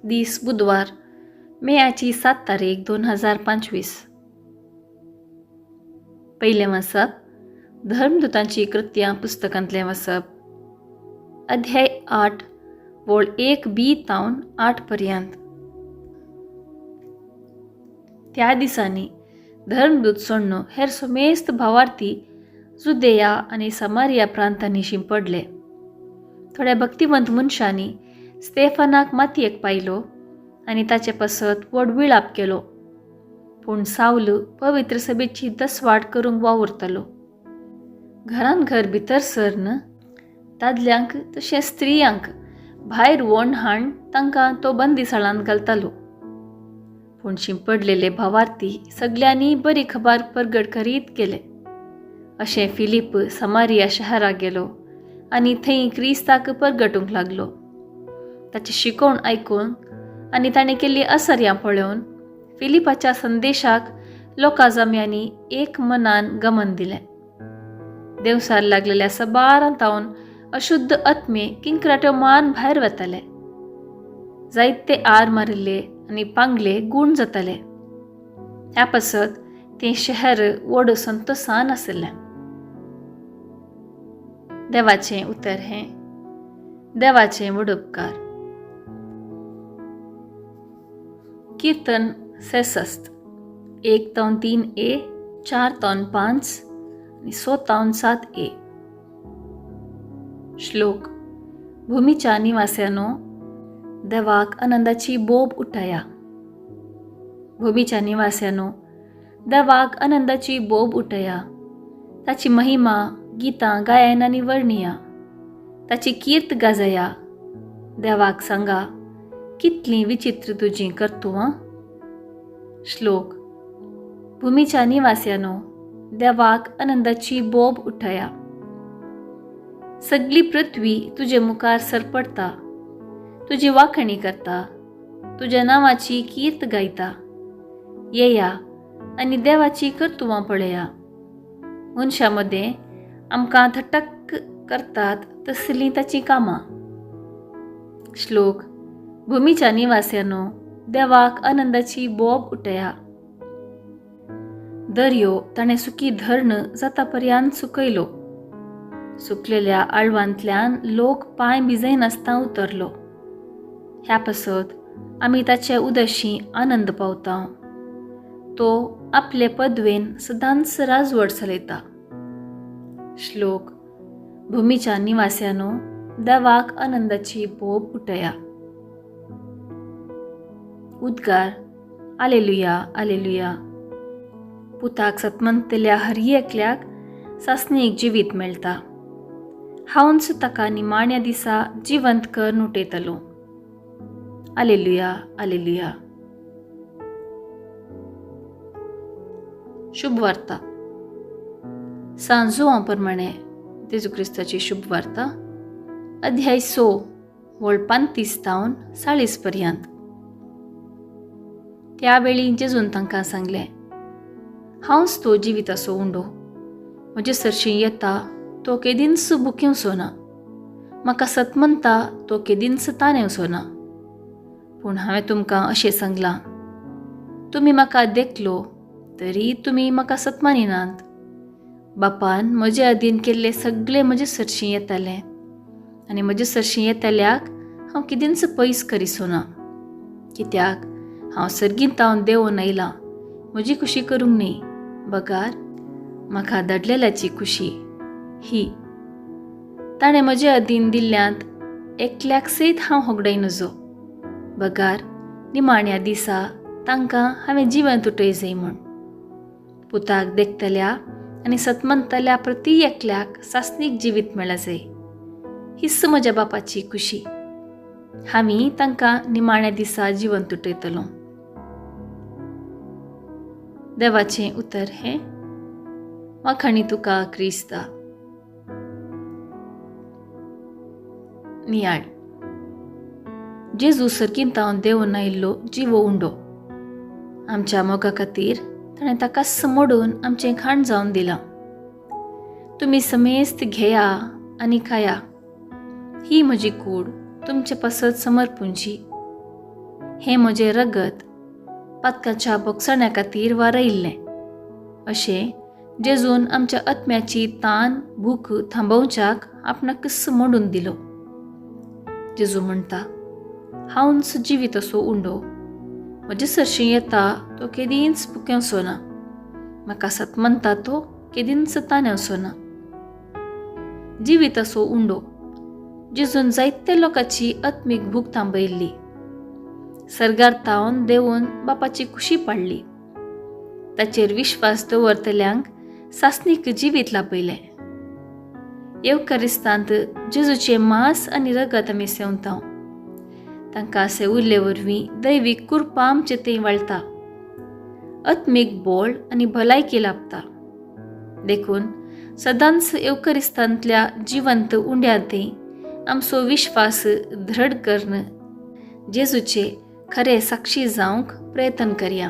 दीस बुधवार मेयाची 7 तारीख 2025. पहिले वचप धर्मदूतांची कृत्यां पुस्तकांतलें वचप अध्याय 8 वोळ 1b तावन 8 पर्यंत. त्या दिसांनी धर्मदूत सोडून हेर सोमेस्त भावार्थी जुदेया आनी समारिया प्रांतांनी शिंपडले. थोड्या भक्तिवंत मनशांनी स्तेफानाक मातयेक पायलो आनी ताचे पासत व्हड विळाप केलो. पूण साऊल पवित्र सभेची दसवाट करूंक वावुरतालो. घरान घर भितर सरन दादल्यांक तशें स्त्रियांक भायर व्हड हाण तांकां तो बंदिशाळांत घालतालो. पूण शिंपडलेले भावार्थी सगळ्यांनी बरी खबर परगट करीत गेले. अशें फिलीप समारिया शहराक गेलो आनी थंय क्रिस्ताक परगटूंक लागलो. ताचें शिकोवण आयकून आनी ताणें केल्ली असर्यां पळोवन फिलिपाच्या संदेशाक लोकां जम्यांनी एक मनान गमन दिलें. देवसार लागलेल्या सबारांतावन अशुद्ध आत्मे किंकराट्यो मान भायर वताले. जायते आर मारिल्ले आनी पांगले गूण जाताले. ह्या पासत तें शहर व्हड संतोषान आशिल्लें. देवाचें उतर हें देवाचें व्हड उपकार. कीर्तन 66 1-3a 4-5 आनी 6-7a. श्लोक. भूमीच्या निवास्यांनो, देवाक आनंदाची बोब उठाया. भूमीच्या निवास्यांनो, देवाक आनंदाची बोब उठया. ताची महिमा गितां गायन आनी वर्णिया. ताची कीर्त गाजया. देवाक सांगा, कितली विचित्र तुजी कर्तुवां. श्लोक. भूमीच्या निवास्यांनो, देवाक आनंदाची बोब उठया. सगळी पृथ्वी तुजे मुखार सरपडता. तुजी वाखणी करता. तुज्या नांवाची कीर्त गायता. येया आनी देवाची कर्तुवां पळया. मनशां मदें आमकां थटक करतात तसलीं ताची कामां. श्लोक. भूमीच्या निवास्यांनो, देवाक आनंदाची बोब उठया. दर्यो ताणें सुकी धरण जाता पर्यंत सुकयलो. सुकलेल्या आळवांतल्यान लोक पांय भिजय नासता उतरलो. ह्या पासत आमी ताचे उदशी आनंद पावता. तो आपले पदवेन सदांच राजवट चलयता. श्लोक. भूमीच्या निवास्यांनो, देवाक आनंदाची बोब उठया. उद्गार. आलेलुया आलेलुया. पुताक सतमंतल्या हर एकल्याक सासणीक जिवीत मेळटा. हांवच ताका निमाण्या दिसा जिवंत कर उठयतलो. आलेलुया आलेलुया. शुभ वार्ता. सांजुवां प्रमाणे जेजू क्रिस्ताची शुभ वार्ता अध्याय 6 वोळ 35-40 पर्यंत. त्यावेळी जेजून तांकां सांगलें, हांवच तो जिविताचो उंडो. म्हजे सरशीं येता तो केदींच भुकेवचो ना. म्हाका सतमंता तो केदींच ताणेवचो ना. पूण हांवें तुमकां अशें सांगलां, तुमी म्हाका देखलो तरी तुमी म्हाका सतमानिनात. बापान म्हजे अधीन केल्ले सगळे म्हजे सरशीं येताले आनी म्हजे सरशीं येताल्याक हांव केदींच पयस करिसो ना. कित्याक हांव सर्गींतावन देंवोन आयलां म्हजी खुशी करूंक न्ही, बगार म्हाका धाडलेल्याची खुशी ही. ताणें म्हजे अधीन दिल्ल्यांत एकल्याक सयत हांव होगडय नजो. बगार निमाण्या दिसा तांकां हांवें जिवंत उठय जाय म्हूण. पुताक देखतल्या आनी सतमंतल्या प्रती एकल्याक सासणीक जिवीत मेळ्ळा जाय. हिस्स म्हज्या बापाची खुशी. आमी तांकां निमाण्या दिसा जिवंत उठयतलो. देवाचें उतर हें वाखाणी तुका क्रिस्ता. नियाळ. जेजू सर्गींतावन देंवोन आयिल्लो जिवो उंडो. आमच्या मोगा खातीर ताणें ताका मोडून आमचें खाण जावन दिलां. तुमी समेस्त घेया आनी खाया. ही म्हजी कूड तुमचे पासत समर्पूंची. हें म्हजें रगत पातकाच्या बोगसण्या खातीर वारयल्लें अशें जेजून आमच्या आत्म्याची तान भूक थांबोवच्याक आपणाक किस्स मोडून दिलो. जेजू म्हणटा, हांवच जिवीत असो उंडो. म्हजे सरशीं येता तो केदींच भुकेवचो ना, म्हाका सत म्हणटा तो केदींच ताणेवचो ना. जिवीत असो उंडो जेजून जायत्या लोकांची आत्मीक भूक थांबयल्ली. सर्गार तावन देंवून बापाची खुशी पाडली. ताचेर विश्वास दवरतल्यांक सासणीक जिवीत लाभयलें. येवकारिस्तांत जेजूचें मांस आनी रगत आमी सेवतांव. तांकां अशें उरले वरवीं दैवीक कृपा आमचे थंय वाळटा. आत्मीक बोळ आनी भलायकी लाभता. देखून सदांच येवकारिस्तांतल्या जिवंत उंड्या थंय आमचो विश्वास दृढ करून जेजूचे खरे साक्षी जावंक प्रयत्न करया.